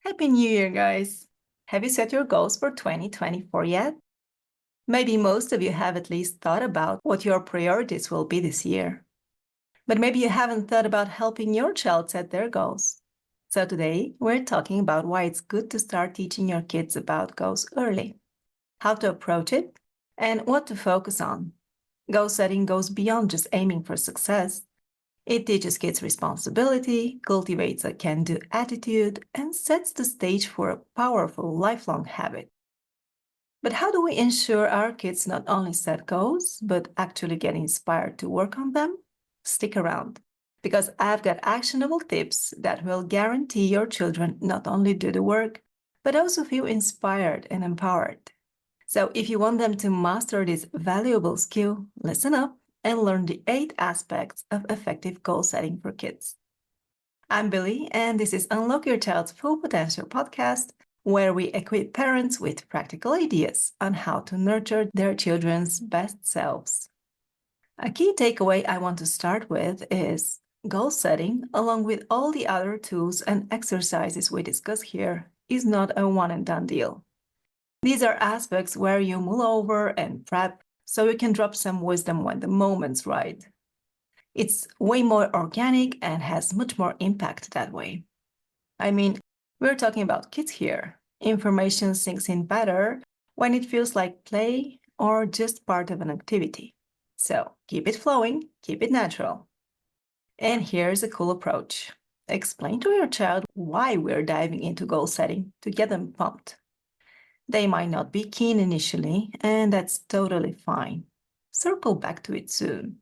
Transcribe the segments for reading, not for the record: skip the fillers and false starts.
Happy New Year, guys! Have you set your goals for 2024 yet? Maybe most of you have at least thought about what your priorities will be this year. But maybe you haven't thought about helping your child set their goals. So today, we're talking about why it's good to start teaching your kids about goals early, how to approach it, and what to focus on. Goal setting goes beyond just aiming for success. It teaches kids responsibility, cultivates a can-do attitude, and sets the stage for a powerful lifelong habit. But how do we ensure our kids not only set goals, but actually get inspired to work on them? Stick around, because I've got actionable tips that will guarantee your children not only do the work, but also feel inspired and empowered. So if you want them to master this valuable skill, listen up and learn the 8 aspects of effective goal setting for kids. I'm Billy, and this is Unlock Your Child's Full Potential podcast, where we equip parents with practical ideas on how to nurture their children's best selves. A key takeaway I want to start with is goal setting, along with all the other tools and exercises we discuss here, is not a one-and-done deal. These are aspects where you mull over and prep so you can drop some wisdom when the moment's right. It's way more organic and has much more impact that way. I mean, we're talking about kids here. Information sinks in better when it feels like play or just part of an activity. So keep it flowing, keep it natural. And here's a cool approach. Explain to your child why we're diving into goal setting to get them pumped. They might not be keen initially, and that's totally fine. Circle back to it soon.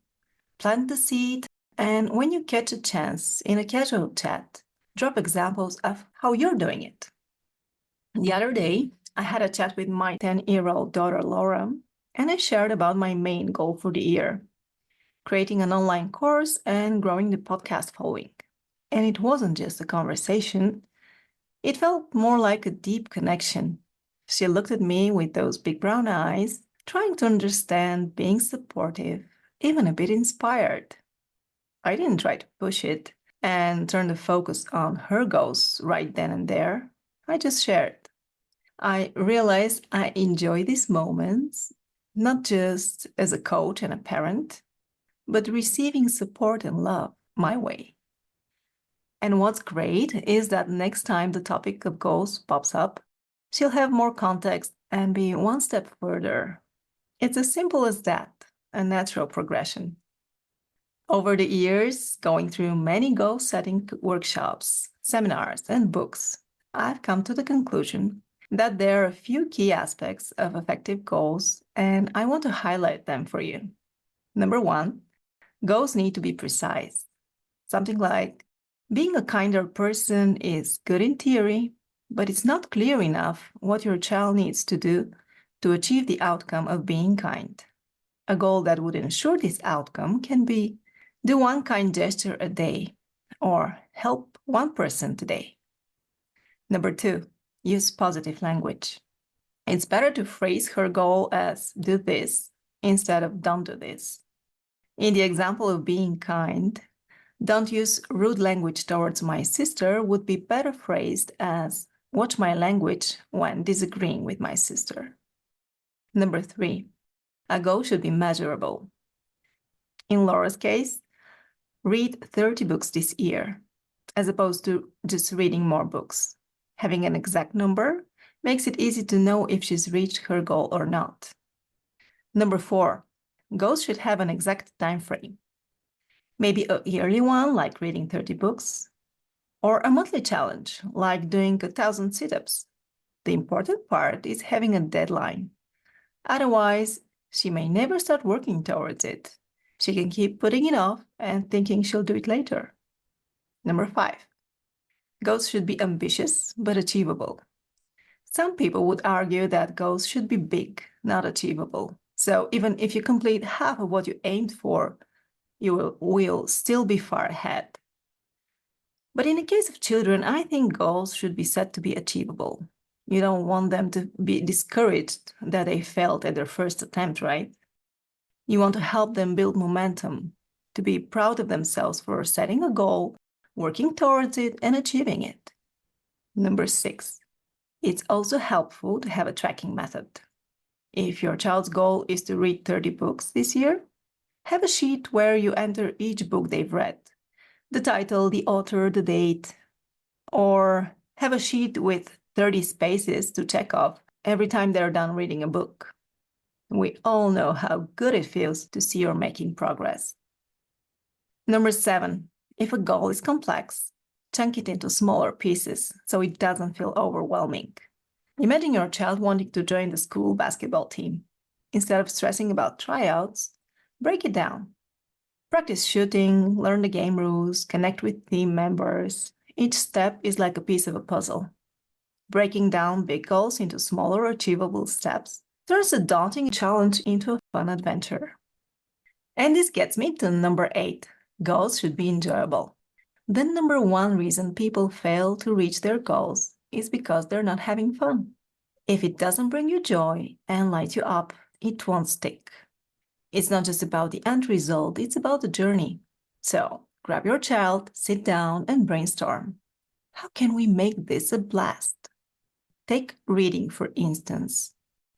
Plant the seed, and when you catch a chance in a casual chat, drop examples of how you're doing it. The other day, I had a chat with my 10-year-old daughter, Laura, and I shared about my main goal for the year, creating an online course and growing the podcast following. And it wasn't just a conversation. It felt more like a deep connection. She looked at me with those big brown eyes, trying to understand, being supportive, even a bit inspired. I didn't try to push it and turn the focus on her goals right then and there. I just shared. I realized I enjoy these moments, not just as a coach and a parent, but receiving support and love my way. And what's great is that next time the topic of goals pops up, she'll have more context and be one step further. It's as simple as that, a natural progression. Over the years, going through many goal-setting workshops, seminars, and books, I've come to the conclusion that there are a few key aspects of effective goals, and I want to highlight them for you. Number 1, goals need to be precise. Something like, being a kinder person is good in theory, but it's not clear enough what your child needs to do to achieve the outcome of being kind. A goal that would ensure this outcome can be do one kind gesture a day or help one person today. Number 2, use positive language. It's better to phrase her goal as do this instead of don't do this. In the example of being kind, don't use rude language towards my sister would be better phrased as watch my language when disagreeing with my sister. Number 3, a goal should be measurable. In Laura's case, read 30 books this year, as opposed to just reading more books. Having an exact number makes it easy to know if she's reached her goal or not. Number 4, goals should have an exact time frame. Maybe a yearly one, like reading 30 books, or a monthly challenge, like doing 1,000 sit-ups. The important part is having a deadline. Otherwise, she may never start working towards it. She can keep putting it off and thinking she'll do it later. Number 5, goals should be ambitious but achievable. Some people would argue that goals should be big, not achievable. So even if you complete half of what you aimed for, you will still be far ahead. But in the case of children, I think goals should be set to be achievable. You don't want them to be discouraged that they failed at their first attempt, right? You want to help them build momentum, to be proud of themselves for setting a goal, working towards it, and achieving it. Number 6, it's also helpful to have a tracking method. If your child's goal is to read 30 books this year, have a sheet where you enter each book they've read, the title, the author, the date, or have a sheet with 30 spaces to check off every time they're done reading a book. We all know how good it feels to see you're making progress. Number 7, if a goal is complex, chunk it into smaller pieces so it doesn't feel overwhelming. Imagine your child wanting to join the school basketball team. Instead of stressing about tryouts, break it down. Practice shooting, learn the game rules, connect with team members. Each step is like a piece of a puzzle. Breaking down big goals into smaller, achievable steps turns a daunting challenge into a fun adventure. And this gets me to number 8. Goals should be enjoyable. The number 1 reason people fail to reach their goals is because they're not having fun. If it doesn't bring you joy and light you up, it won't stick. It's not just about the end result, it's about the journey. So, grab your child, sit down, and brainstorm. How can we make this a blast? Take reading, for instance.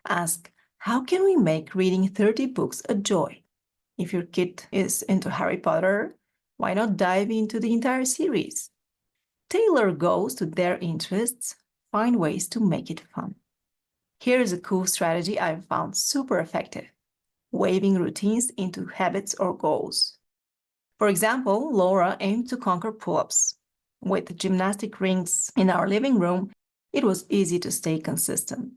Ask, how can we make reading 30 books a joy? If your kid is into Harry Potter, why not dive into the entire series? Tailor goals to their interests, find ways to make it fun. Here's a cool strategy I've found super effective: weaving routines into habits or goals. For example, Laura aimed to conquer pull-ups. With gymnastic rings in our living room, it was easy to stay consistent.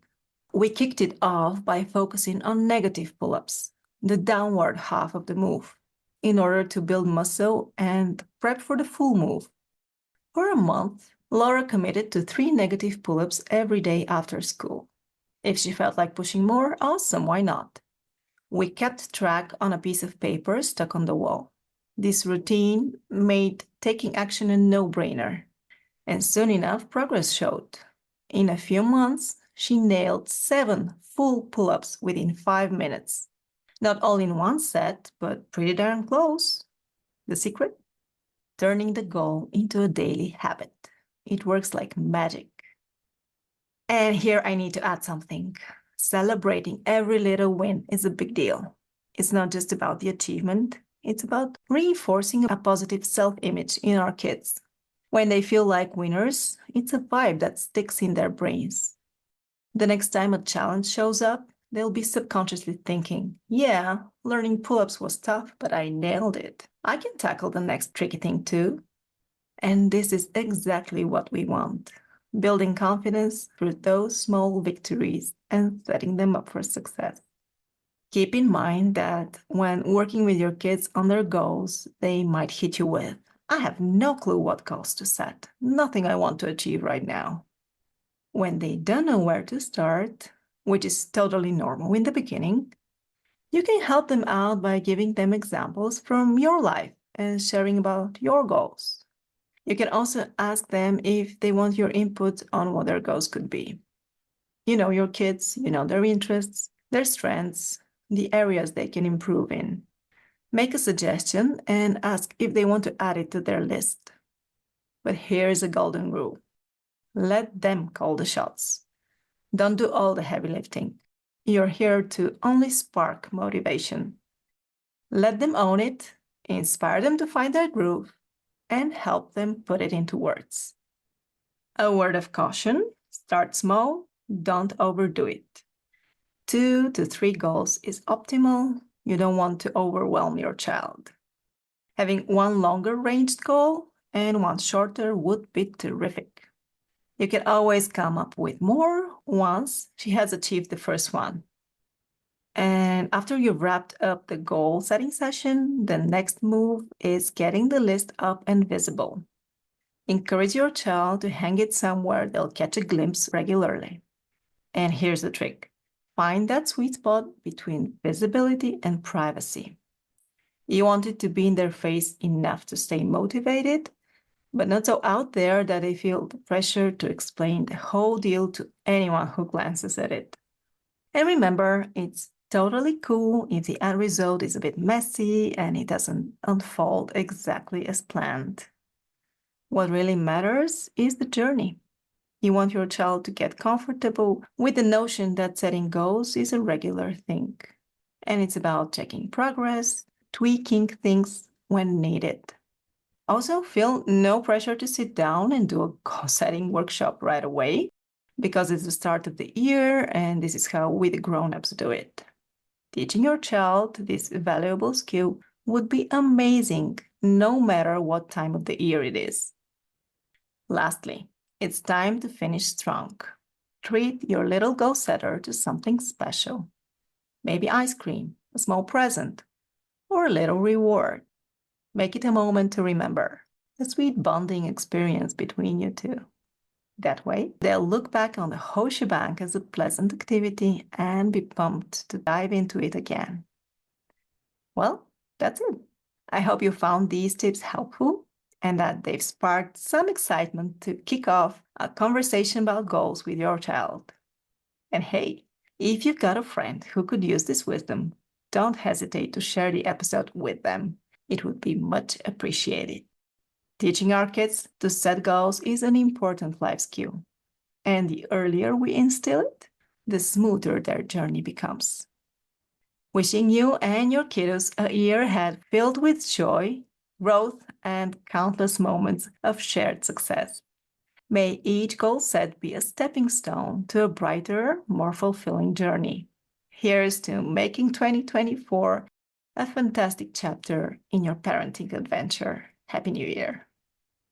We kicked it off by focusing on negative pull-ups, the downward half of the move, in order to build muscle and prep for the full move. For a month, Laura committed to 3 negative pull-ups every day after school. If she felt like pushing more, awesome, why not? We kept track on a piece of paper stuck on the wall. This routine made taking action a no-brainer, and soon enough, progress showed. In a few months, she nailed 7 full pull-ups within 5 minutes. Not all in one set, but pretty darn close. The secret? Turning the goal into a daily habit. It works like magic. And here I need to add something. Celebrating every little win is a big deal. It's not just about the achievement, it's about reinforcing a positive self-image in our kids. When they feel like winners, it's a vibe that sticks in their brains. The next time a challenge shows up, they'll be subconsciously thinking, yeah, learning pull-ups was tough, but I nailed it. I can tackle the next tricky thing too. And this is exactly what we want: building confidence through those small victories and setting them up for success. Keep in mind that when working with your kids on their goals, they might hit you with, I have no clue what goals to set, nothing I want to achieve right now. When they don't know where to start, which is totally normal in the beginning, you can help them out by giving them examples from your life and sharing about your goals. You can also ask them if they want your input on what their goals could be. You know your kids, you know their interests, their strengths, the areas they can improve in. Make a suggestion and ask if they want to add it to their list. But here's a golden rule: let them call the shots. Don't do all the heavy lifting. You're here to only spark motivation. Let them own it, inspire them to find their groove, and help them put it into words. A word of caution: start small, don't overdo it. 2 to 3 goals is optimal. You don't want to overwhelm your child. Having one longer ranged goal and one shorter would be terrific. You can always come up with more once she has achieved the first one. And after you've wrapped up the goal setting session, the next move is getting the list up and visible. Encourage your child to hang it somewhere they'll catch a glimpse regularly. And here's the trick: find that sweet spot between visibility and privacy. You want it to be in their face enough to stay motivated, but not so out there that they feel the pressure to explain the whole deal to anyone who glances at it. And remember, it's totally cool if the end result is a bit messy and it doesn't unfold exactly as planned. What really matters is the journey. You want your child to get comfortable with the notion that setting goals is a regular thing. And it's about checking progress, tweaking things when needed. Also, feel no pressure to sit down and do a goal-setting workshop right away, because it's the start of the year and this is how we, the grown-ups, do it. Teaching your child this valuable skill would be amazing, no matter what time of the year it is. Lastly, it's time to finish strong. Treat your little goal setter to something special. Maybe ice cream, a small present, or a little reward. Make it a moment to remember, a sweet bonding experience between you two. That way, they'll look back on the whole shebang as a pleasant activity and be pumped to dive into it again. Well, that's it. I hope you found these tips helpful and that they've sparked some excitement to kick off a conversation about goals with your child. And hey, if you've got a friend who could use this wisdom, don't hesitate to share the episode with them. It would be much appreciated. Teaching our kids to set goals is an important life skill. And the earlier we instill it, the smoother their journey becomes. Wishing you and your kiddos a year ahead filled with joy, growth, and countless moments of shared success. May each goal set be a stepping stone to a brighter, more fulfilling journey. Here's to making 2024 a fantastic chapter in your parenting adventure. Happy New Year!